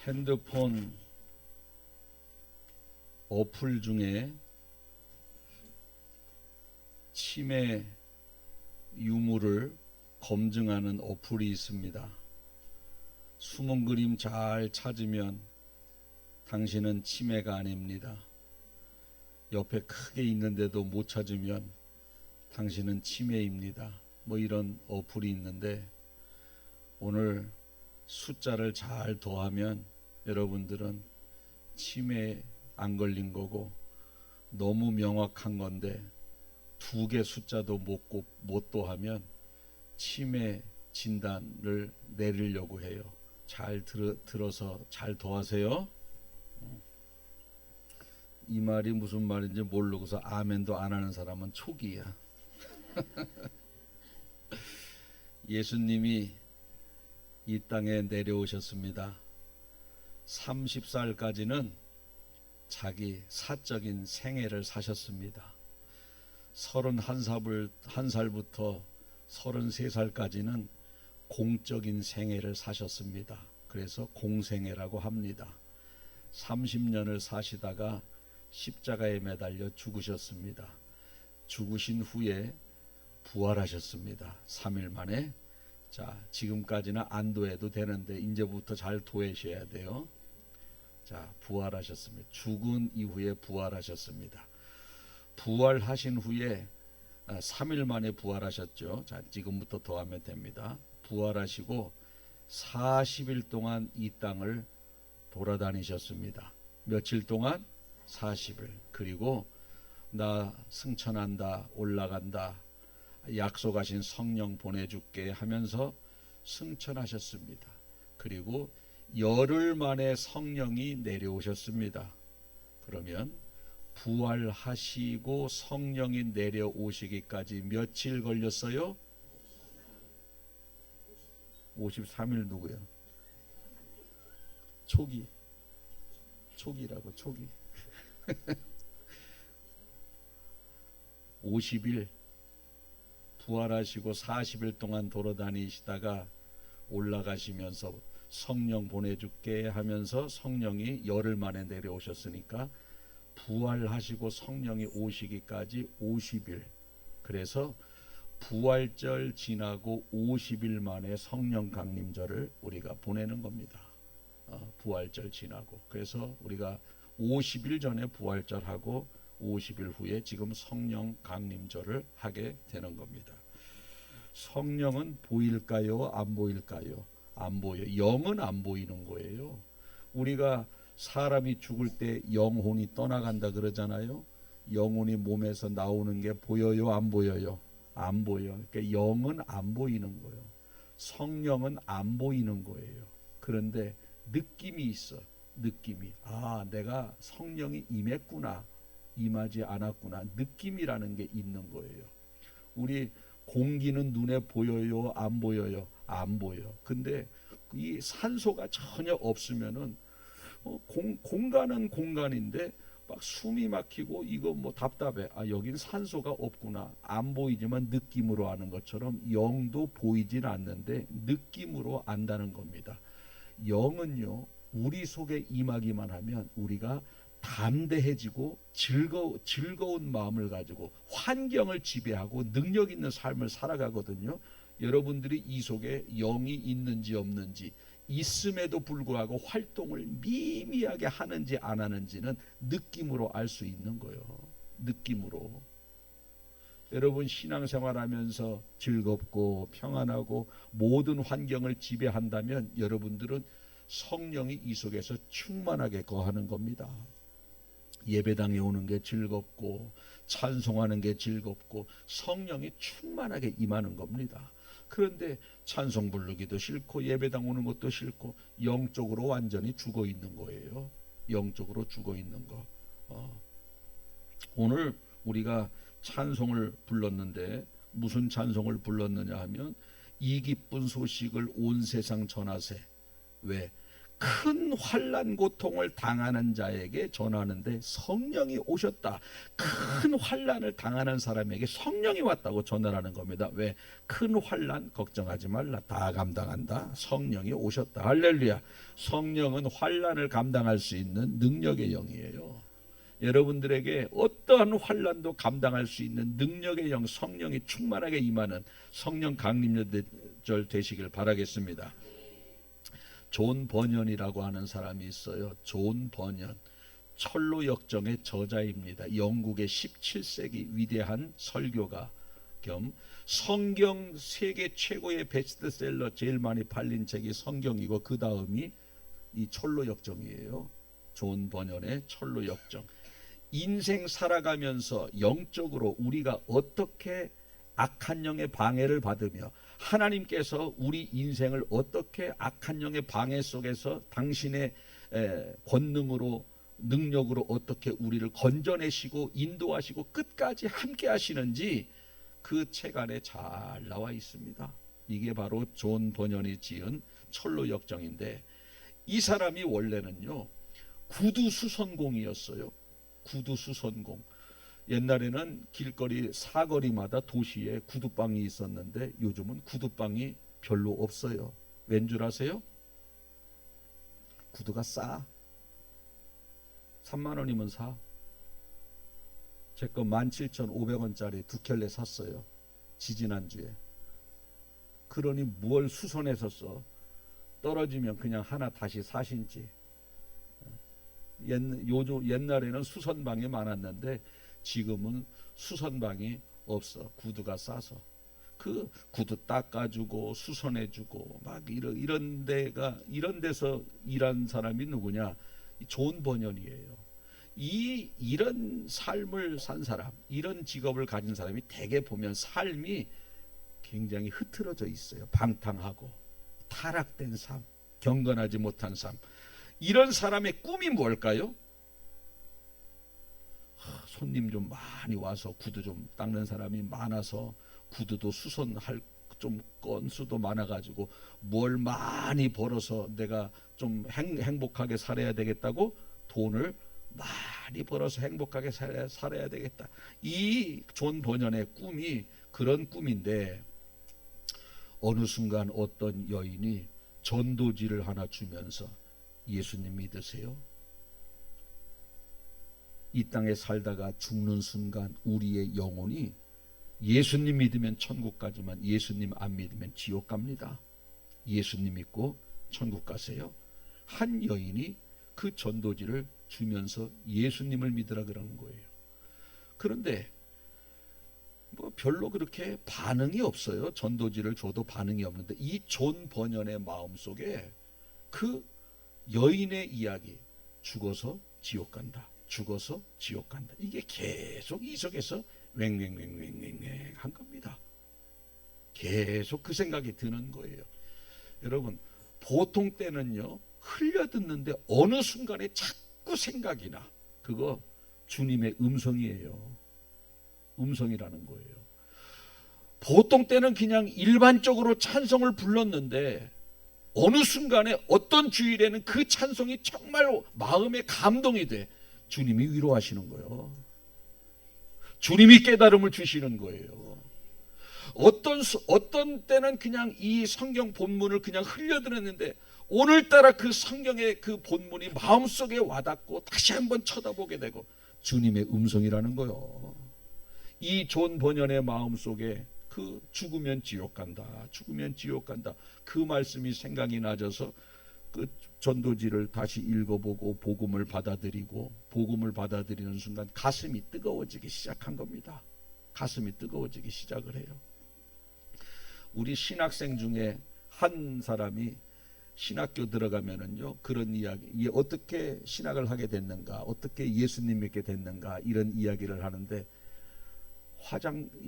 핸드폰 어플 중에 치매 유무를 검증하는 어플이 있습니다. 숨은 그림 잘 찾으면 당신은 치매가 아닙니다. 옆에 크게 있는데도 못 찾으면 당신은 치매입니다. 뭐 이런 어플이 있는데 오늘 숫자를 잘 더하면 여러분들은 치매에 안 걸린 거고, 너무 명확한 건데 두 개 숫자도 못 더하면 치매 진단을 내리려고 해요. 잘 들어서 잘 더하세요. 이 말이 무슨 말인지 모르고서 아멘도 안 하는 사람은 촉이야. 예수님이 이 땅에 내려오셨습니다. 30살까지는 자기 사적인 생애를 사셨습니다. 31살부터 33살까지는 공적인 생애를 사셨습니다. 그래서 공생애라고 합니다. 30년을 사시다가 십자가에 매달려 죽으셨습니다. 죽으신 후에 부활하셨습니다. 3일 만에. 자, 지금까지는 안 도해도 되는데 이제부터 잘 도해셔야 돼요. 자, 부활하셨습니다. 죽은 이후에 부활하셨습니다. 부활하신 후에 3일 만에 부활하셨죠. 자, 지금부터 더하면 됩니다. 부활하시고 40일 동안 이 땅을 돌아다니셨습니다. 며칠 동안? 40일. 그리고 나 승천한다, 올라간다, 약속하신 성령 보내줄게 하면서 승천하셨습니다. 그리고 열흘 만에 성령이 내려오셨습니다. 그러면 부활하시고 성령이 내려오시기까지 며칠 걸렸어요? 53일 누구야? 촉이라고, 촉이. 50일 부활하시고 40일 동안 돌아다니시다가 올라가시면서 성령 보내줄게 하면서 성령이 열흘 만에 내려오셨으니까 부활하시고 성령이 오시기까지 50일. 그래서 부활절 지나고 50일 만에 성령 강림절을 우리가 보내는 겁니다. 부활절 지나고. 그래서 우리가 50일 전에 부활절하고 50일 후에 지금 성령 강림절을 하게 되는 겁니다. 성령은 보일까요? 안 보일까요? 안 보여. 영은 안 보이는 거예요. 우리가 사람이 죽을 때 영혼이 떠나간다 그러잖아요. 영혼이 몸에서 나오는 게 보여요? 안 보여요? 안 보여. 그러니까 영은 안 보이는 거예요. 성령은 안 보이는 거예요. 그런데 느낌이 있어. 느낌이. 아, 내가 성령이 임했구나, 임하지 않았구나. 느낌이라는 게 있는 거예요. 우리 공기는 눈에 보여요? 안 보여요? 안 보여. 근데 이 산소가 전혀 없으면은 공간은 공간인데 막 숨이 막히고 이거 뭐 답답해. 아, 여긴 산소가 없구나. 안 보이지만 느낌으로 아는 것처럼 영도 보이진 않는데 느낌으로 안다는 겁니다. 영은요, 우리 속에 임하기만 하면 우리가 담대해지고 즐거운 마음을 가지고 환경을 지배하고 능력 있는 삶을 살아가거든요. 여러분들이 이 속에 영이 있는지 없는지, 있음에도 불구하고 활동을 미미하게 하는지 안 하는지는 느낌으로 알 수 있는 거예요. 느낌으로. 여러분 신앙생활하면서 즐겁고 평안하고 모든 환경을 지배한다면 여러분들은 성령이 이 속에서 충만하게 거하는 겁니다. 예배당에 오는 게 즐겁고 찬송하는 게 즐겁고 성령이 충만하게 임하는 겁니다. 그런데 찬송 부르기도 싫고 예배당 오는 것도 싫고 영적으로 완전히 죽어 있는 거예요. 영적으로 죽어 있는 거. 오늘 우리가 찬송을 불렀는데 무슨 찬송을 불렀느냐 하면 이 기쁜 소식을 온 세상 전하세. 왜? 큰 환난 고통을 당하는 자에게 전하는데 성령이 오셨다. 큰 환난을 당하는 사람에게 성령이 왔다고 전하라는 겁니다. 왜? 큰 환난 걱정하지 말라. 다 감당한다. 성령이 오셨다. 할렐루야. 성령은 환난을 감당할 수 있는 능력의 영이에요. 여러분들에게 어떠한 환난도 감당할 수 있는 능력의 영, 성령이 충만하게 임하는 성령 강림절 되시길 바라겠습니다. 존 버년이라고 하는 사람이 있어요. 존 버년, 철로 역정의 저자입니다. 영국의 17세기 위대한 설교가 겸 성경 세계 최고의 베스트셀러 제일 많이 팔린 책이 성경이고 그 다음이 이 철로 역정이에요. 존 버년의 철로 역정. 인생 살아가면서 영적으로 우리가 어떻게 악한 영의 방해를 받으며 하나님께서 우리 인생을 어떻게 악한 영의 방해 속에서 당신의 권능으로 능력으로 어떻게 우리를 건져내시고 인도하시고 끝까지 함께 하시는지 그 책 안에 잘 나와 있습니다. 이게 바로 존 버년이 지은 철로 역정인데 이 사람이 원래는요 구두 수선공이었어요. 구두 수선공. 옛날에는 길거리 사거리마다 도시에 구두방이 있었는데 요즘은 구두방이 별로 없어요. 왠 줄 아세요? 구두가 싸. 3만 원이면 사. 제 거 17,500원짜리 두 켤레 샀어요. 지지난주에. 그러니 뭘 수선해서 써. 떨어지면 그냥 하나 다시 사신지. 옛날에는 수선방이 많았는데 지금은 수선방이 없어. 구두가 싸서. 그 구두 닦아주고 수선해주고 막 이런 데서 일한 사람이 누구냐? 존 버년이에요. 이런 삶을 산 사람, 이런 직업을 가진 사람이 대개 보면 삶이 굉장히 흐트러져 있어요. 방탕하고 타락된 삶, 경건하지 못한 삶. 이런 사람의 꿈이 뭘까요? 손님 좀 많이 와서 구두 좀 닦는 사람이 많아서 구두도 수선할 좀 건수도 많아가지고 뭘 많이 벌어서 내가 좀 행복하게 살아야 되겠다고 돈을 많이 벌어서 행복하게 살아야 되겠다. 이 존 버년의 꿈이 그런 꿈인데 어느 순간 어떤 여인이 전도지를 하나 주면서 예수님 믿으세요? 이 땅에 살다가 죽는 순간 우리의 영혼이 예수님 믿으면 천국 가지만 예수님 안 믿으면 지옥 갑니다. 예수님 믿고 천국 가세요. 한 여인이 그 전도지를 주면서 예수님을 믿으라 그러는 거예요. 그런데 뭐 별로 그렇게 반응이 없어요. 전도지를 줘도 반응이 없는데 이 존 버년의 마음속에 그 여인의 이야기, 죽어서 지옥 간다. 죽어서 지옥 간다. 이게 계속 이 속에서 왱왱왱왱왱 한 겁니다. 계속 그 생각이 드는 거예요. 여러분, 보통 때는요 흘려듣는데 어느 순간에 자꾸 생각이 나. 그거 주님의 음성이에요. 음성이라는 거예요. 보통 때는 그냥 일반적으로 찬송을 불렀는데 어느 순간에 어떤 주일에는 그 찬송이 정말 마음에 감동이 돼. 주님이 위로하시는 거예요. 주님이 깨달음을 주시는 거예요. 어떤 때는 그냥 이 성경 본문을 그냥 흘려들었는데 오늘따라 그 성경의 그 본문이 마음속에 와닿고 다시 한번 쳐다보게 되고 주님의 음성이라는 거예요. 이 존 버년의 마음속에 그 죽으면 지옥 간다. 죽으면 지옥 간다. 그 말씀이 생각이 나져서 그 전도지를 다시 읽어보고 복음을 받아들이고 복음을 받아들이는 순간 가슴이 뜨거워지기 시작한 겁니다. 가슴이 뜨거워지기 시작을 해요. 우리 신학생 중에 한 사람이 신학교 들어가면은요 그런 이야기, 어떻게 신학을 하게 됐는가, 어떻게 예수님 믿게 됐는가 이런 이야기를 하는데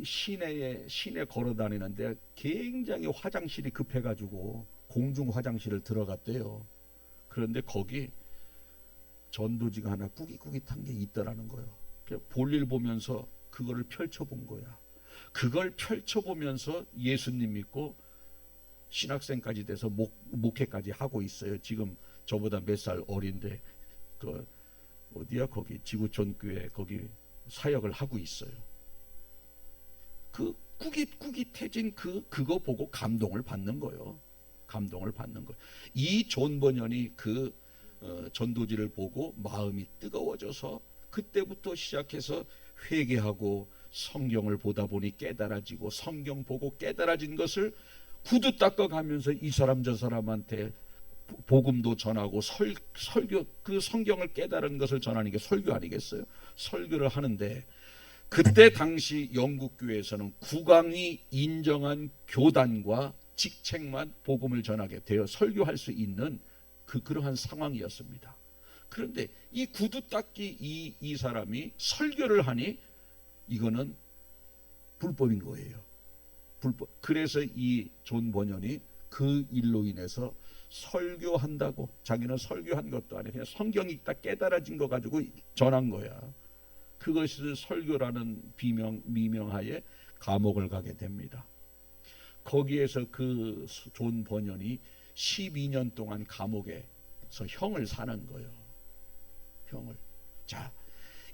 시내에 걸어 다니는데 굉장히 화장실이 급해가지고 공중 화장실을 들어갔대요. 그런데 거기 전도지가 하나 꾸깃꾸깃한 게 있더라는 거예요. 볼일 보면서 그거를 펼쳐본 거야. 그걸 펼쳐보면서 예수님 믿고 신학생까지 돼서 목회까지 하고 있어요. 지금 저보다 몇 살 어린데 그 어디야 거기 지구촌 교회 거기 사역을 하고 있어요. 그 꾸깃꾸깃해진 그거 보고 감동을 받는 거예요. 감동을 받는 거예요. 이 존 버년이 그 전도지를 보고 마음이 뜨거워져서 그때부터 시작해서 회개하고 성경을 보다 보니 깨달아지고 성경 보고 깨달아진 것을 구두 닦아가면서 이 사람 저 사람한테 복음도 전하고 설교 그 성경을 깨달은 것을 전하는 게 설교 아니겠어요? 설교를 하는데 그때 당시 영국 교회에서는 국왕이 인정한 교단과 직책만 복음을 전하게 되어 설교할 수 있는 그러한 상황이었습니다. 그런데 이 구두 닦기 이 사람이 설교를 하니 이거는 불법인 거예요. 불법. 그래서 이 존 버년이 그 일로 인해서 설교한다고, 자기는 설교한 것도 아니고 그냥 성경 읽다 깨달아진 거 가지고 전한 거야. 그것이 설교라는 미명하에 감옥을 가게 됩니다. 거기에서 그 존 버년이 12년 동안 감옥에서 형을 사는 거예요. 형을. 자,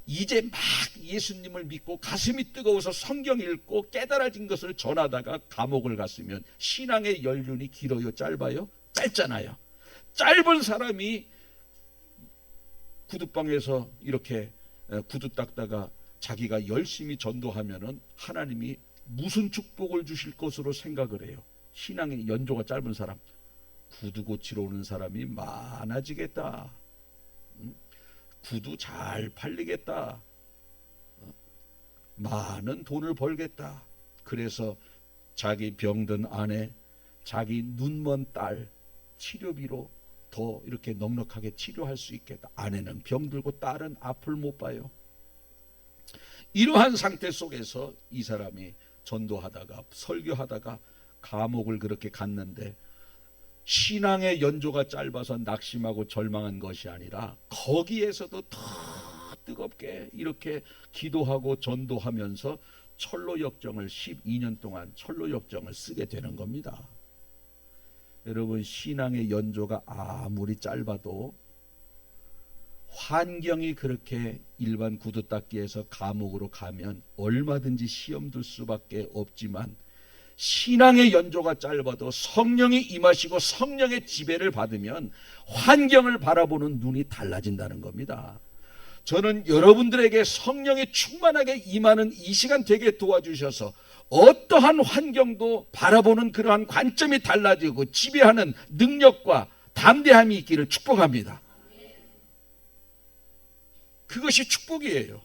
이제 막 예수님을 믿고 가슴이 뜨거워서 성경 읽고 깨달아진 것을 전하다가 감옥을 갔으면 신앙의 연륜이 길어요, 짧아요? 짧잖아요. 짧은 사람이 구두방에서 이렇게 구두 닦다가 자기가 열심히 전도하면은 하나님이 무슨 축복을 주실 것으로 생각을 해요. 신앙의 연조가 짧은 사람, 구두 고치러 오는 사람이 많아지겠다. 구두 잘 팔리겠다. 많은 돈을 벌겠다. 그래서 자기 병든 아내, 자기 눈먼 딸 치료비로 더 이렇게 넉넉하게 치료할 수 있겠다. 아내는 병들고 딸은 앞을 못 봐요. 이러한 상태 속에서 이 사람이 전도하다가 설교하다가 감옥을 그렇게 갔는데 신앙의 연조가 짧아서 낙심하고 절망한 것이 아니라 거기에서도 더 뜨겁게 이렇게 기도하고 전도하면서 철로역정을 12년 동안 철로역정을 쓰게 되는 겁니다. 여러분, 신앙의 연조가 아무리 짧아도 환경이 그렇게 일반 구두 닦기에서 감옥으로 가면 얼마든지 시험 들 수밖에 없지만 신앙의 연조가 짧아도 성령이 임하시고 성령의 지배를 받으면 환경을 바라보는 눈이 달라진다는 겁니다. 저는 여러분들에게 성령이 충만하게 임하는 이 시간 되게 도와주셔서 어떠한 환경도 바라보는 그러한 관점이 달라지고 지배하는 능력과 담대함이 있기를 축복합니다. 그것이 축복이에요.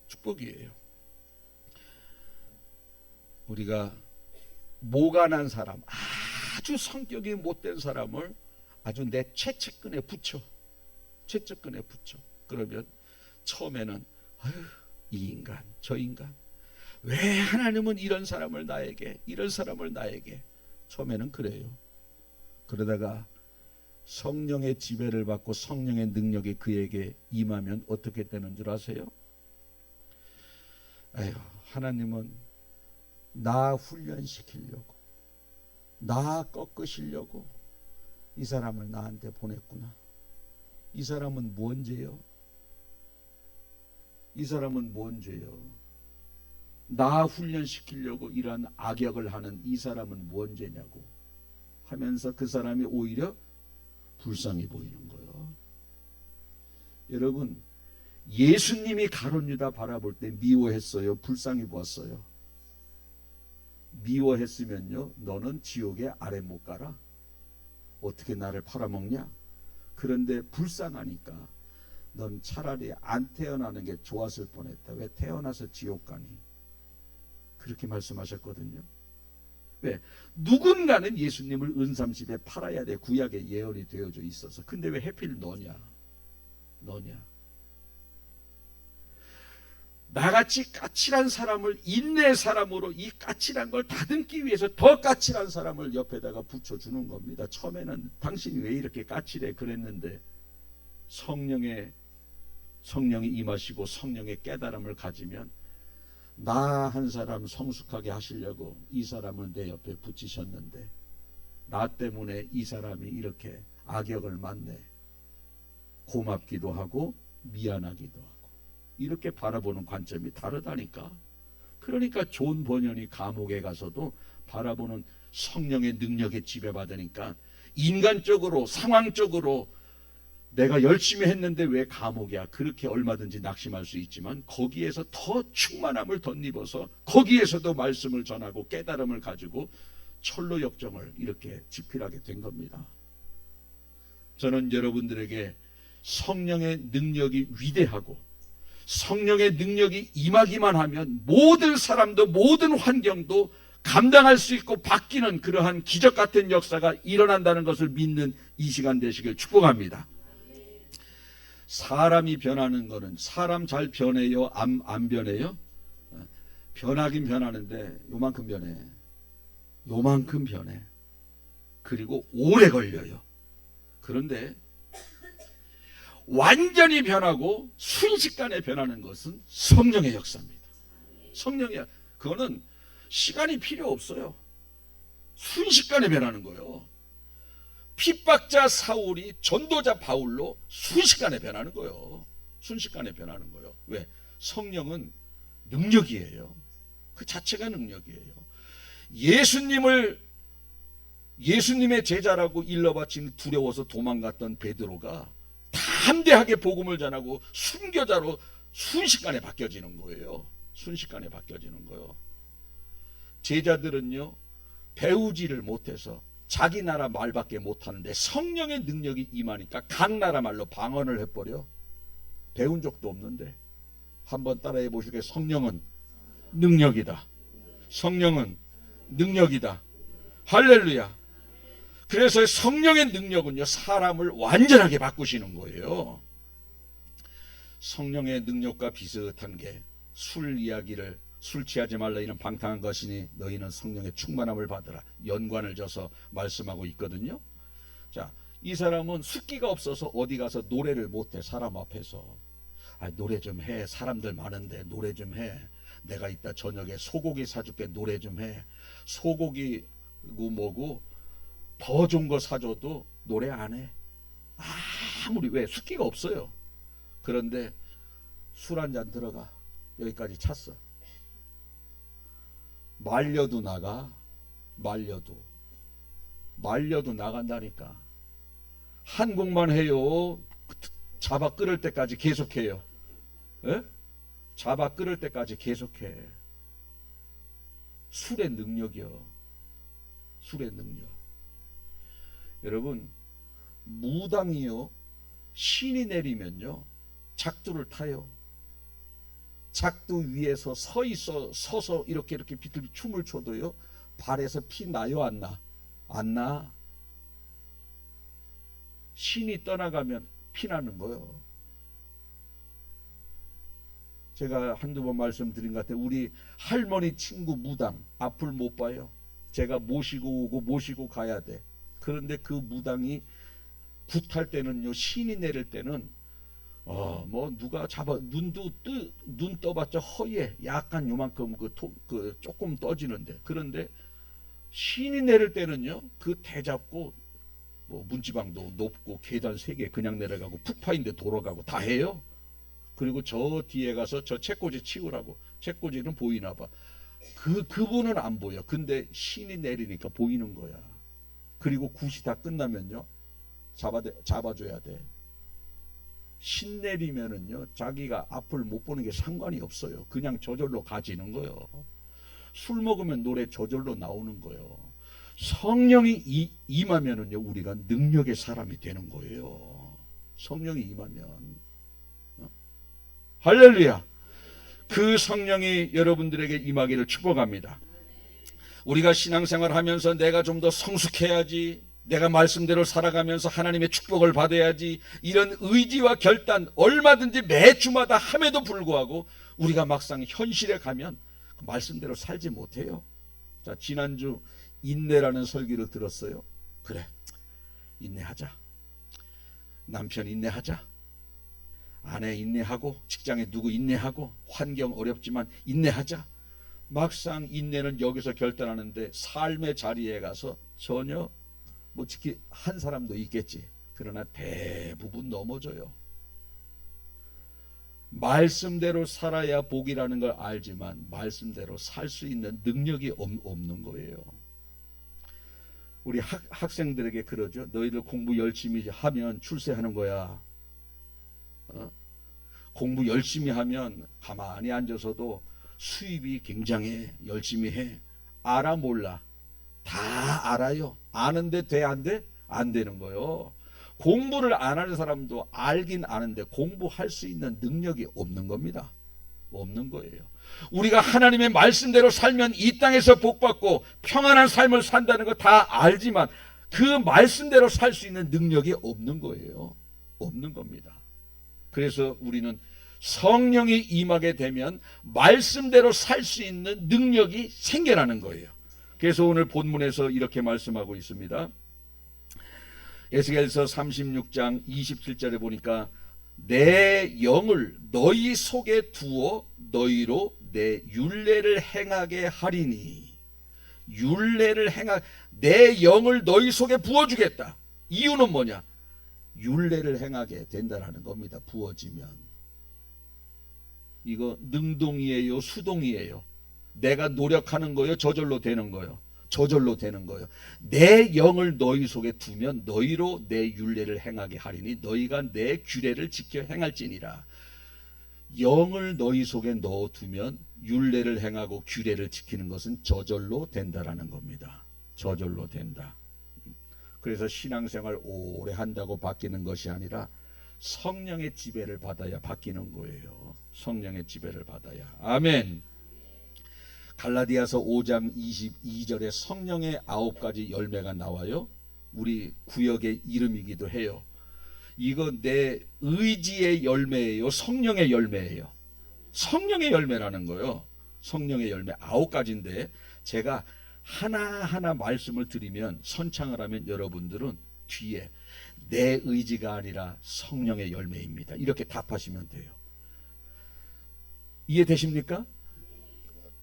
축복이에요. 우리가 모간한 사람, 아주 성격이 못된 사람을 아주 내 최측근에 붙여. 최측근에 붙여. 그러면 처음에는 아유, 이 인간, 저 인간, 왜 하나님은 이런 사람을 나에게, 이런 사람을 나에게. 처음에는 그래요. 그러다가 성령의 지배를 받고 성령의 능력이 그에게 임하면 어떻게 되는 줄 아세요? 아유, 하나님은 나 훈련시키려고, 나 꺾으시려고 이 사람을 나한테 보냈구나. 이 사람은 뭔 죄요? 이 사람은 뭔 죄요? 나 훈련시키려고 이러한 악역을 하는 이 사람은 뭔 죄냐고 하면서 그 사람이 오히려 불쌍히 보이는 거예요. 여러분, 예수님이 가룟 유다 바라볼 때 미워했어요? 불쌍히 보았어요? 미워했으면요, 너는 지옥에 아래 못 가라. 어떻게 나를 팔아먹냐? 그런데 불쌍하니까 넌 차라리 안 태어나는 게 좋았을 뻔했다. 왜 태어나서 지옥 가니? 그렇게 말씀하셨거든요. 왜? 누군가는 예수님을 은삼십에 팔아야 돼. 구약의 예언이 되어져 있어서. 근데 왜 하필 너냐? 나같이 까칠한 사람을 인내 사람으로 이 까칠한 걸 다듬기 위해서 더 까칠한 사람을 옆에다가 붙여주는 겁니다. 처음에는 당신이 왜 이렇게 까칠해 그랬는데 성령이 임하시고 성령의 깨달음을 가지면 나 한 사람 성숙하게 하시려고 이 사람을 내 옆에 붙이셨는데 나 때문에 이 사람이 이렇게 악역을 맡네. 고맙기도 하고 미안하기도 하고. 이렇게 바라보는 관점이 다르다니까. 그러니까 존 번연이 감옥에 가서도 바라보는 성령의 능력에 지배받으니까 인간적으로 상황적으로 내가 열심히 했는데 왜 감옥이야, 그렇게 얼마든지 낙심할 수 있지만 거기에서 더 충만함을 덧입어서 거기에서도 말씀을 전하고 깨달음을 가지고 철로 역정을 이렇게 집필하게 된 겁니다. 저는 여러분들에게 성령의 능력이 위대하고 성령의 능력이 임하기만 하면 모든 사람도 모든 환경도 감당할 수 있고 바뀌는 그러한 기적 같은 역사가 일어난다는 것을 믿는 이 시간 되시길 축복합니다. 사람이 변하는 거는 사람 잘 변해요? 안 변해요? 변하긴 변하는데 요만큼 변해. 요만큼 변해. 그리고 오래 걸려요. 그런데 완전히 변하고 순식간에 변하는 것은 성령의 역사입니다. 성령이야. 그거는 시간이 필요 없어요. 순식간에 변하는 거예요. 핍박자 사울이 전도자 바울로 순식간에 변하는 거예요. 순식간에 변하는 거예요. 왜? 성령은 능력이에요. 그 자체가 능력이에요. 예수님의 제자라고 일러바친 두려워서 도망갔던 베드로가 담대하게 복음을 전하고 순교자로 순식간에 바뀌어지는 거예요. 순식간에 바뀌어지는 거예요. 제자들은요, 배우지를 못해서 자기 나라 말밖에 못하는데 성령의 능력이 임하니까 각 나라 말로 방언을 해버려. 배운 적도 없는데. 한번 따라해 보시게. 성령은 능력이다. 성령은 능력이다. 할렐루야. 그래서 성령의 능력은요, 사람을 완전하게 바꾸시는 거예요. 성령의 능력과 비슷한 게 술 이야기를, 술 취하지 말라 이는 방탕한 것이니 너희는 성령의 충만함을 받으라, 연관을 져서 말씀하고 있거든요. 자, 이 사람은 숫기가 없어서 어디 가서 노래를 못해. 사람 앞에서. 노래 좀 해. 사람들 많은데 노래 좀 해. 내가 이따 저녁에 소고기 사줄게. 노래 좀 해. 소고기고 뭐고 더 좋은 거 사줘도 노래 안 해. 아무리. 왜? 숫기가 없어요. 그런데 술 한 잔 들어가. 여기까지 찼어. 말려도 나가. 말려도 나간다니까. 한 곡만 해요. 잡아 끓을 때까지 계속해요. 에? 잡아 끓을 때까지 계속해. 술의 능력이요. 술의 능력. 여러분, 무당이요, 신이 내리면요, 작두를 타요. 작두 위에서 서서 이렇게 비틀비 춤을 춰도요, 발에서 피 나요, 안 나? 안 나. 신이 떠나가면 피 나는 거예요. 제가 한두 번 말씀드린 것 같아요. 우리 할머니 친구 무당 앞을 못 봐요. 제가 모시고 오고 모시고 가야 돼. 그런데 그 무당이 굿할 때는요, 신이 내릴 때는 뭐 누가 잡아 눈 떠봤자 허예 약간 요만큼 그 조금 떠지는데, 그런데 신이 내릴 때는요, 그 대잡고 뭐 문지방도 높고 계단 3개 그냥 내려가고 푹파인데 돌아가고 다 해요. 그리고 저 뒤에 가서 저 책꽂이 치우라고. 책꽂이는 보이나 봐. 그분은 안 보여. 근데 신이 내리니까 보이는 거야. 그리고 굿이 다 끝나면요, 잡아줘야 돼. 신 내리면은요, 자기가 앞을 못 보는 게 상관이 없어요. 그냥 저절로 가지는 거예요. 술 먹으면 노래 저절로 나오는 거예요. 성령이 임하면은요, 우리가 능력의 사람이 되는 거예요. 성령이 임하면. 할렐루야. 그 성령이 여러분들에게 임하기를 축복합니다. 우리가 신앙생활 하면서 내가 좀 더 성숙해야지, 내가 말씀대로 살아가면서 하나님의 축복을 받아야지, 이런 의지와 결단 얼마든지 매주마다 함에도 불구하고 우리가 막상 현실에 가면 그 말씀대로 살지 못해요. 자, 지난주 인내라는 설교를 들었어요. 그래, 인내하자. 남편 인내하자. 아내 인내하고, 직장에 누구 인내하고, 환경 어렵지만 인내하자. 막상 인내는 여기서 결단하는데 삶의 자리에 가서 전혀 뭐 특히 한 사람도 있겠지. 그러나 대부분 넘어져요. 말씀대로 살아야 복이라는 걸 알지만 말씀대로 살 수 있는 능력이 없는 거예요. 우리 학생들에게 그러죠. 너희들 공부 열심히 하면 출세하는 거야. 공부 열심히 하면 가만히 앉아서도 수입이 굉장해. 열심히 해. 알아 몰라? 다 알아요. 아는데 돼 안 돼? 안 되는 거요. 공부를 안 하는 사람도 알긴 아는데 공부할 수 있는 능력이 없는 겁니다. 없는 거예요. 우리가 하나님의 말씀대로 살면 이 땅에서 복받고 평안한 삶을 산다는 거 다 알지만 그 말씀대로 살 수 있는 능력이 없는 거예요. 없는 겁니다. 그래서 우리는 성령이 임하게 되면 말씀대로 살 수 있는 능력이 생겨나는 거예요. 그래서 오늘 본문에서 이렇게 말씀하고 있습니다. 에스겔서 36장 27절에 보니까 내 영을 너희 속에 두어 너희로 내 율례를 행하게 하리니. 율례를 내 영을 너희 속에 부어주겠다. 이유는 뭐냐? 율례를 행하게 된다는 겁니다. 부어지면. 이거 능동이에요, 수동이에요? 내가 노력하는 거요, 저절로 되는 거요? 저절로 되는 거예요. 내 영을 너희 속에 두면 너희로 내 율례를 행하게 하리니 너희가 내 규례를 지켜 행할지니라. 영을 너희 속에 넣어두면 율례를 행하고 규례를 지키는 것은 저절로 된다라는 겁니다. 저절로 된다. 그래서 신앙생활 오래 한다고 바뀌는 것이 아니라 성령의 지배를 받아야 바뀌는 거예요. 성령의 지배를 받아야. 아멘. 갈라디아서 5장 22절에 성령의 9가지 열매가 나와요. 우리 구역의 이름이기도 해요. 이거 내 의지의 열매예요, 성령의 열매예요? 성령의 열매라는 거요. 성령의 열매 9가지인데 제가 하나하나 말씀을 드리면 선창을 하면 여러분들은 뒤에 내 의지가 아니라 성령의 열매입니다. 이렇게 답하시면 돼요. 이해되십니까?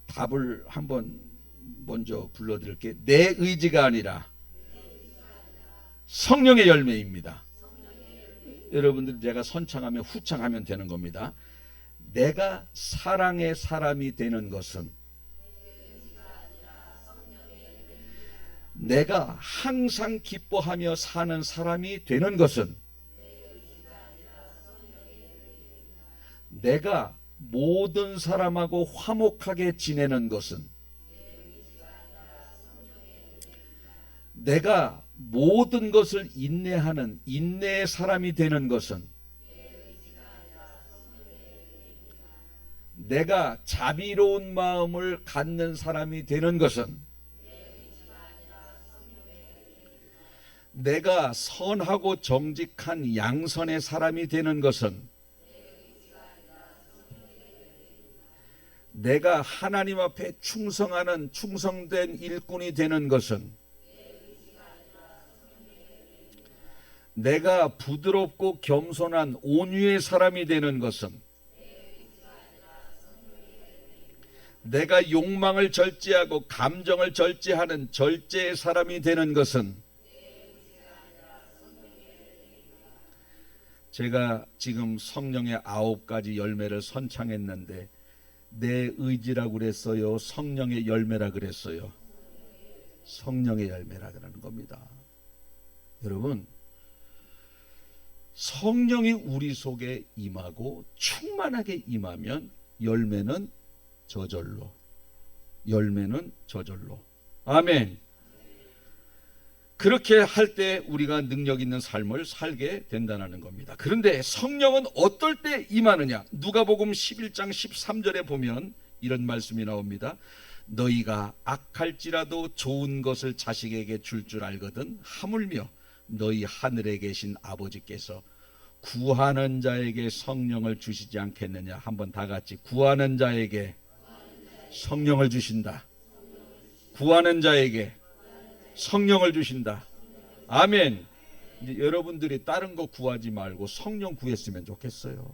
답을 한번 먼저 불러드릴게요. 내 의지가 아니라 성령의 열매입니다. 여러분들 제가 선창하면 후창하면 되는 겁니다. 내가 사랑의 사람이 되는 것은 내가 항상 기뻐하며 사는 사람이 되는 것은 내가 모든 사람하고 화목하게 지내는 것은 내가 모든 것을 인내하는 인내의 사람이 되는 것은 내가 자비로운 마음을 갖는 사람이 되는 것은 내가 선하고 정직한 양선의 사람이 되는 것은 내가 하나님 앞에 충성하는 충성된 일꾼이 되는 것은 내가 부드럽고 겸손한 온유의 사람이 되는 것은 내가 욕망을 절제하고 감정을 절제하는 절제의 사람이 되는 것은 제가 지금 성령의 9가지 열매를 선창했는데 내 의지라고 그랬어요? 성령의 열매라 그랬어요? 성령의 열매라 그러는 겁니다. 여러분, 성령이 우리 속에 임하고 충만하게 임하면 열매는 저절로, 열매는 저절로. 아멘. 그렇게 할 때 우리가 능력 있는 삶을 살게 된다는 겁니다. 그런데 성령은 어떨 때 임하느냐? 누가복음 11장 13절에 보면 이런 말씀이 나옵니다. 너희가 악할지라도 좋은 것을 자식에게 줄 줄 알거든 하물며 너희 하늘에 계신 아버지께서 구하는 자에게 성령을 주시지 않겠느냐. 한번 다 같이 구하는 자에게 성령을 주신다. 구하는 자에게 성령을 주신다. 아멘. 이제 여러분들이 다른 거 구하지 말고 성령 구했으면 좋겠어요.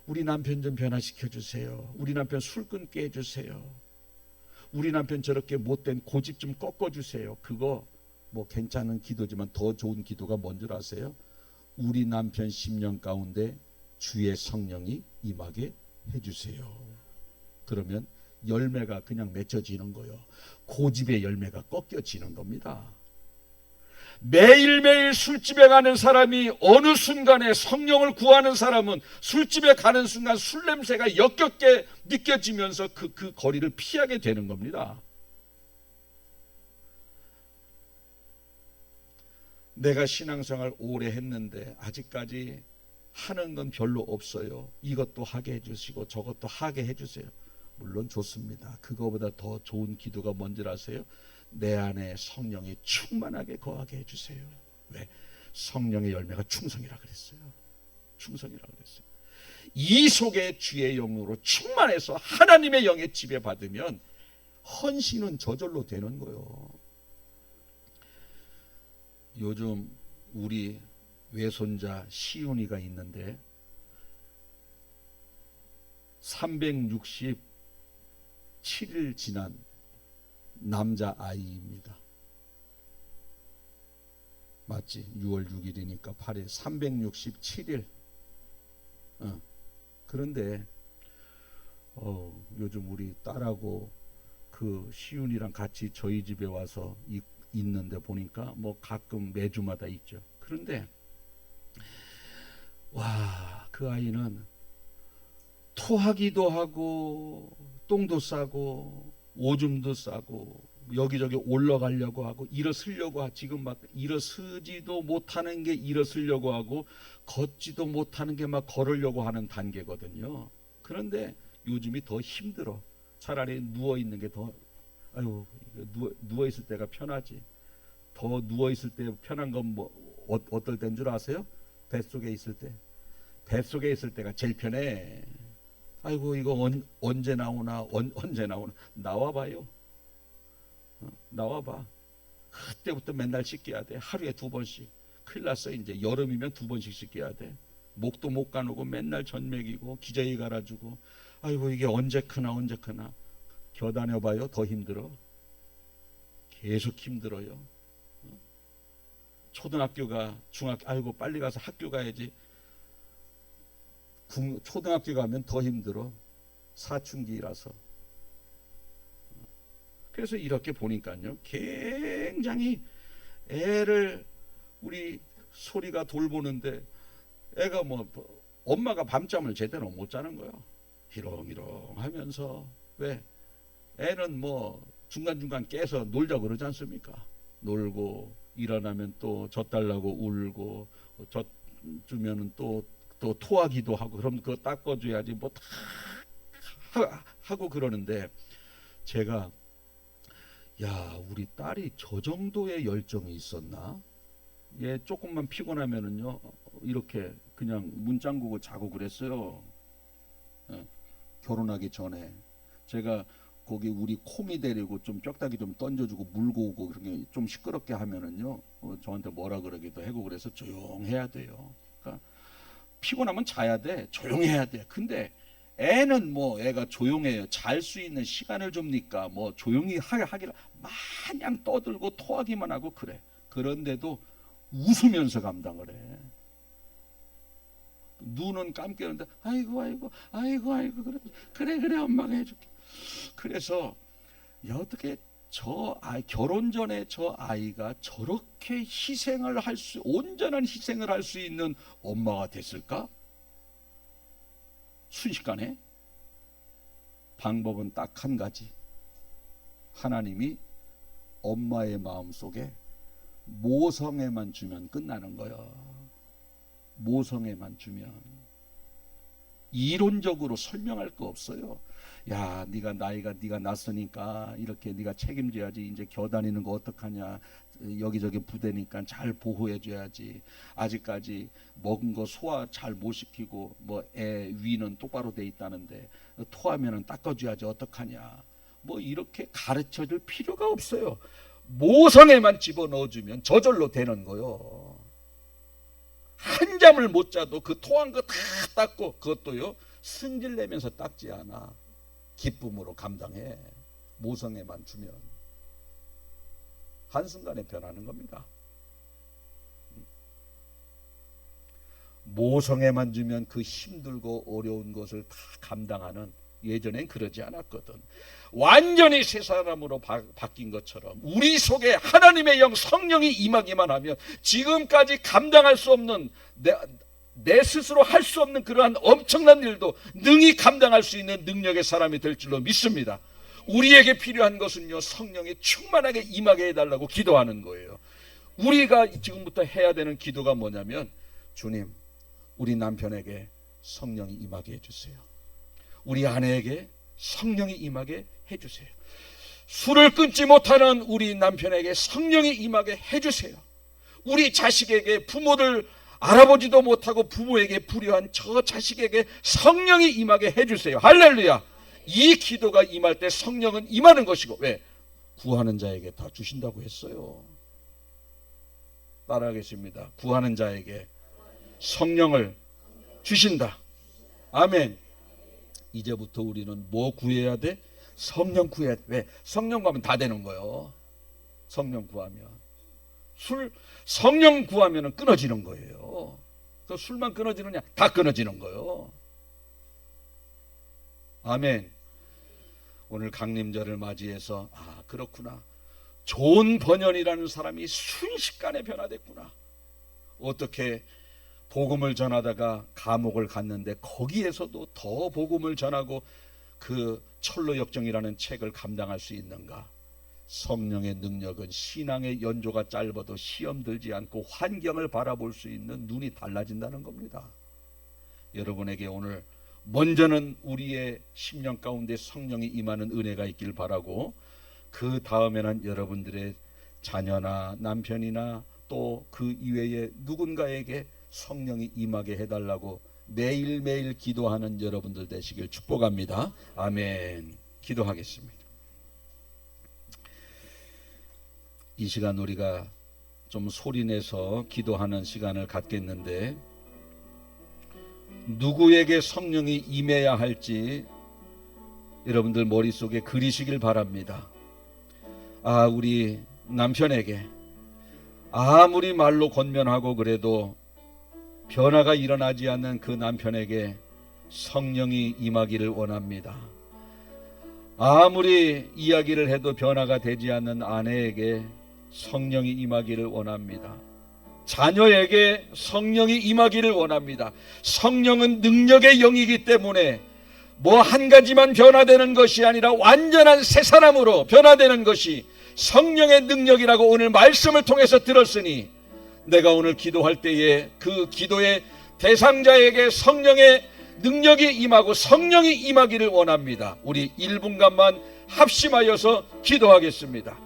우리 남편 좀 변화시켜 주세요. 우리 남편 술 끊게 해주세요. 우리 남편 저렇게 못된 고집 좀 꺾어주세요. 그거 뭐 괜찮은 기도지만 더 좋은 기도가 뭔 줄 아세요? 우리 남편 10년 가운데 주의 성령이 임하게 해주세요. 그러면 열매가 그냥 맺혀지는 거예요. 고집의 열매가 꺾여지는 겁니다. 매일매일 술집에 가는 사람이 어느 순간에 성령을 구하는 사람은 술집에 가는 순간 술 냄새가 역겹게 느껴지면서 그 거리를 피하게 되는 겁니다. 내가 신앙생활 오래 했는데 아직까지 하는 건 별로 없어요. 이것도 하게 해주시고 저것도 하게 해주세요. 물론 좋습니다. 그거보다 더 좋은 기도가 뭔지 아세요? 내 안에 성령이 충만하게 거하게 해주세요. 왜? 성령의 열매가 충성이라 그랬어요. 충성이라 그랬어요. 이 속에 주의 영으로 충만해서 하나님의 영의 지배받으면 헌신은 저절로 되는 거예요. 요즘 우리 외손자 시윤이가 있는데 367일 지난 남자 아이입니다. 맞지? 6월 6일이니까 8일 367일. 그런데 요즘 우리 딸하고 그 시윤이랑 같이 저희 집에 와서 있는데 보니까 뭐 가끔 매주마다 있죠. 그런데 와, 그 아이는 토하기도 하고 똥도 싸고 오줌도 싸고 여기저기 올라가려고 하고 일어서려고 하고 지금 막 일어서지도 못하는 게 일어서려고 하고 걷지도 못하는 게 막 걸으려고 하는 단계거든요. 그런데 요즘이 더 힘들어. 차라리 누워 있는 게 더 아유 누워 있을 때가 편하지. 더 누워 있을 때 편한 건 뭐 어떨 때인 줄 아세요? 뱃속에 있을 때. 뱃속에 있을 때가 제일 편해. 아이고 이거 언제 나오나 언제 나오나 나와봐요. 나와봐. 그때부터 맨날 씻겨야 돼. 하루에 2번씩. 큰일 났어. 이제 여름이면 2번씩 씻겨야 돼. 목도 못 가누고 맨날 전 먹이고 기저귀 갈아주고. 아이고 이게 언제 크나 언제 크나. 겨다녀봐요. 더 힘들어. 계속 힘들어요. 초등학교가 중학교 아이고 빨리 가서 학교 가야지. 초등학교 가면 더 힘들어. 사춘기라서. 그래서 이렇게 보니까요, 굉장히 애를 우리 소리가 돌보는데 애가 뭐 엄마가 밤잠을 제대로 못 자는 거예요. 희롱희롱 하면서. 왜? 애는 뭐 중간중간 깨서 놀자 그러지 않습니까? 놀고 일어나면 또 젖달라고 울고 젖 주면은 또 토하기도 하고. 그럼 그거 닦아줘야지 뭐 다 하고 그러는데 제가 야 우리 딸이 저 정도의 열정이 있었나? 얘 조금만 피곤하면은요 이렇게 그냥 문 잠그고 자고 그랬어요. 결혼하기 전에 제가 거기 우리 콩이 데리고 좀 뼈다귀 좀 던져주고 물고 오고 그런 게 좀 시끄럽게 하면은요 저한테 뭐라 그러기도 하고 그래서 조용해야 돼요. 그러니까 피곤하면 자야 돼. 조용해야 돼. 근데 애는 뭐 애가 조용해요. 잘 수 있는 시간을 줍니까? 뭐 조용히 하기를 마냥 떠들고 토하기만 하고 그래. 그런데도 웃으면서 감당을 해. 눈은 감겠는데 아이고 그래 엄마가 해줄게. 그래서 어떻게 저 아이 결혼 전에 저 아이가 저렇게 희생을 할 수 온전한 희생을 할 수 있는 엄마가 됐을까? 순식간에. 방법은 딱 한 가지. 하나님이 엄마의 마음속에 모성애만 주면 끝나는 거야. 모성애만 주면. 이론적으로 설명할 거 없어요. 야, 네가 났으니까 이렇게 네가 책임져야지. 이제 겨다니는 거 어떡하냐. 여기저기 부대니까 잘 보호해줘야지. 아직까지 먹은 거 소화 잘 못 시키고 뭐 애 위는 똑바로 돼 있다는데 토하면은 닦아줘야지 어떡하냐. 뭐 이렇게 가르쳐줄 필요가 없어요. 모성애만 집어넣어주면 저절로 되는 거요. 한 잠을 못 자도 그 토한 거 다 닦고 그것도요 승질 내면서 닦지 않아. 기쁨으로 감당해. 모성애만 주면. 한순간에 변하는 겁니다. 모성애만 주면 그 힘들고 어려운 것을 다 감당하는, 예전엔 그러지 않았거든. 완전히 새 사람으로 바뀐 것처럼 우리 속에 하나님의 영 성령이 임하기만 하면 지금까지 감당할 수 없는, 내 스스로 할 수 없는 그러한 엄청난 일도 능히 감당할 수 있는 능력의 사람이 될 줄로 믿습니다. 우리에게 필요한 것은요, 성령이 충만하게 임하게 해달라고 기도하는 거예요. 우리가 지금부터 해야 되는 기도가 뭐냐면, 주님, 우리 남편에게 성령이 임하게 해주세요. 우리 아내에게 성령이 임하게 해주세요. 술을 끊지 못하는 우리 남편에게 성령이 임하게 해주세요. 우리 자식에게, 부모를 알아보지도 못하고 부모에게 불효한 저 자식에게 성령이 임하게 해주세요. 할렐루야. 이 기도가 임할 때 성령은 임하는 것이고, 왜? 구하는 자에게 다 주신다고 했어요. 따라하겠습니다. 구하는 자에게 성령을 주신다. 아멘. 이제부터 우리는 뭐 구해야 돼? 성령 구해야 돼. 왜? 성령 구하면 다 되는 거예요. 성령 구하면. 성령 구하면 끊어지는 거예요. 그 술만 끊어지느냐? 다 끊어지는 거예요. 아멘. 오늘 강림절을 맞이해서, 아, 그렇구나, 존 버년이라는 사람이 순식간에 변화됐구나. 어떻게 복음을 전하다가 감옥을 갔는데 거기에서도 더 복음을 전하고 그 철로역정이라는 책을 감당할 수 있는가? 성령의 능력은 신앙의 연조가 짧아도 시험 들지 않고 환경을 바라볼 수 있는 눈이 달라진다는 겁니다. 여러분에게 오늘 먼저는 우리의 심령 가운데 성령이 임하는 은혜가 있길 바라고, 그 다음에는 여러분들의 자녀나 남편이나 또 그 이외에 누군가에게 성령이 임하게 해달라고 매일매일 기도하는 여러분들 되시길 축복합니다. 아멘. 기도하겠습니다. 이 시간 우리가 좀 소리내서 기도하는 시간을 갖겠는데, 누구에게 성령이 임해야 할지 여러분들 머릿속에 그리시길 바랍니다. 아, 우리 남편에게 아무리 말로 권면하고 그래도 변화가 일어나지 않는 그 남편에게 성령이 임하기를 원합니다. 아무리 이야기를 해도 변화가 되지 않는 아내에게 성령이 임하기를 원합니다. 자녀에게 성령이 임하기를 원합니다. 성령은 능력의 영이기 때문에 뭐 한 가지만 변화되는 것이 아니라 완전한 새 사람으로 변화되는 것이 성령의 능력이라고 오늘 말씀을 통해서 들었으니, 내가 오늘 기도할 때에 그 기도의 대상자에게 성령의 능력이 임하고 성령이 임하기를 원합니다. 우리 1분간만 합심하여서 기도하겠습니다.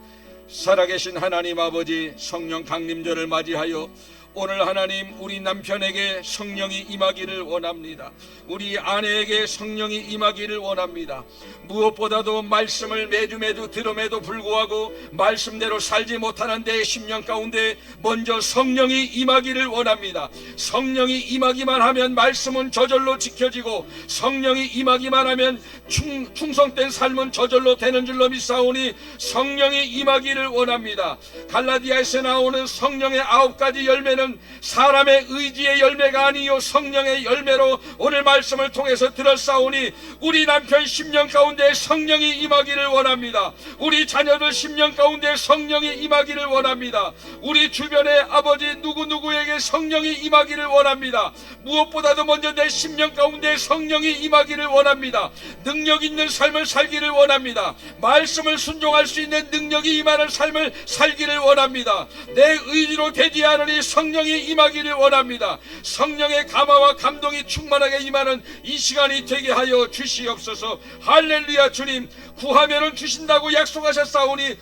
살아계신 하나님 아버지, 성령 강림절을 맞이하여 오늘 하나님, 우리 남편에게 성령이 임하기를 원합니다. 우리 아내에게 성령이 임하기를 원합니다. 무엇보다도 말씀을 매주 들음에도 불구하고 말씀대로 살지 못하는 내 심령 가운데 먼저 성령이 임하기를 원합니다. 성령이 임하기만 하면 말씀은 저절로 지켜지고, 성령이 임하기만 하면 충성된 삶은 저절로 되는 줄로 믿사오니 성령이 임하기를 원합니다. 갈라디아에서 나오는 성령의 9가지 열매는 사람의 의지의 열매가 아니요 성령의 열매로 오늘 말씀을 통해서 들었사오니, 우리 남편 심령 가운데 성령이 임하기를 원합니다. 우리 자녀들 심령 가운데 성령이 임하기를 원합니다. 우리 주변의 아버지 누구누구에게 성령이 임하기를 원합니다. 무엇보다도 먼저 내 심령 가운데 성령이 임하기를 원합니다. 능력 있는 삶을 살기를 원합니다. 말씀을 순종할 수 있는 능력이 임하는 삶을 살기를 원합니다. 내 의지로 되지 않으니 성령이 임하기를 원합니다. 성령의 감화와 감동이 충만하게 임하는 이 시간이 되게 하여 주시옵소서. 할렐루야. 주님, 구하면은 주신다고 약속하셨사오니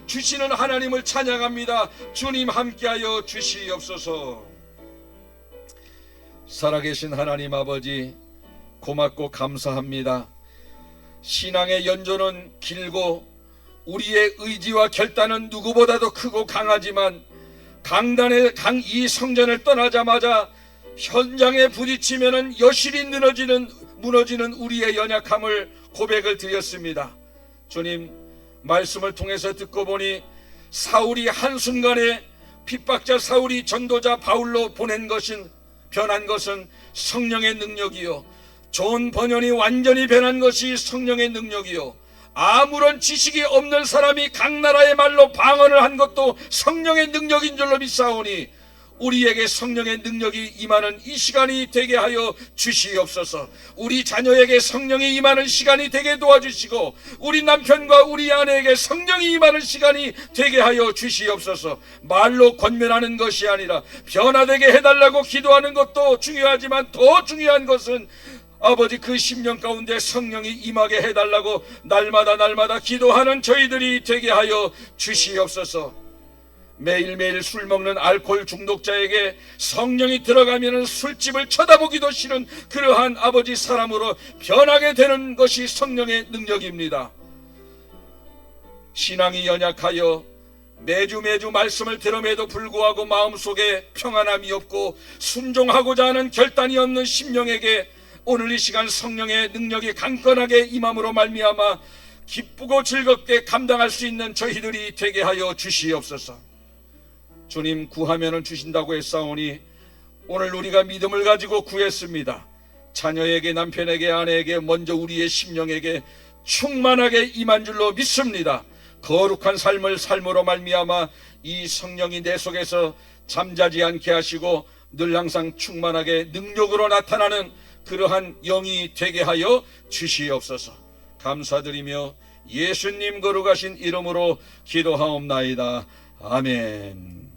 주시는 하나님을 찬양합니다. 주님 함께하여 주시옵소서. 살아계신 하나님 아버지, 고맙고 감사합니다. 신앙의 연조는 길고 우리의 의지와 결단은 누구보다도 크고 강하지만, 이 성전을 떠나자마자 현장에 부딪히면은 여실히 무너지는 우리의 연약함을 고백을 드렸습니다. 주님, 말씀을 통해서 듣고 보니 사울이 한순간에 핍박자 사울이 전도자 바울로 변한 것은 성령의 능력이요, 존 버년이 완전히 변한 것이 성령의 능력이요, 아무런 지식이 없는 사람이 각 나라의 말로 방언을 한 것도 성령의 능력인 줄로 믿사오니 우리에게 성령의 능력이 임하는 이 시간이 되게 하여 주시옵소서. 우리 자녀에게 성령이 임하는 시간이 되게 도와주시고 우리 남편과 우리 아내에게 성령이 임하는 시간이 되게 하여 주시옵소서. 말로 권면하는 것이 아니라 변화되게 해달라고 기도하는 것도 중요하지만 더 중요한 것은 아버지 그 심령 가운데 성령이 임하게 해달라고 날마다 기도하는 저희들이 되게 하여 주시옵소서. 매일매일 술 먹는 알코올 중독자에게 성령이 들어가면 술집을 쳐다보기도 싫은 그러한 아버지 사람으로 변하게 되는 것이 성령의 능력입니다. 신앙이 연약하여 매주 말씀을 들음에도 불구하고 마음속에 평안함이 없고 순종하고자 하는 결단이 없는 심령에게 오늘 이 시간 성령의 능력이 강건하게 임함으로 말미암아 기쁘고 즐겁게 감당할 수 있는 저희들이 되게 하여 주시옵소서. 주님, 구하면은 주신다고 했사오니 오늘 우리가 믿음을 가지고 구했습니다. 자녀에게, 남편에게, 아내에게, 먼저 우리의 심령에게 충만하게 임한 줄로 믿습니다. 거룩한 삶을 삶으로 말미암아 이 성령이 내 속에서 잠자지 않게 하시고 늘 항상 충만하게 능력으로 나타나는 그러한 영이 되게 하여 주시옵소서. 감사드리며 예수님 거룩하신 이름으로 기도하옵나이다. 아멘.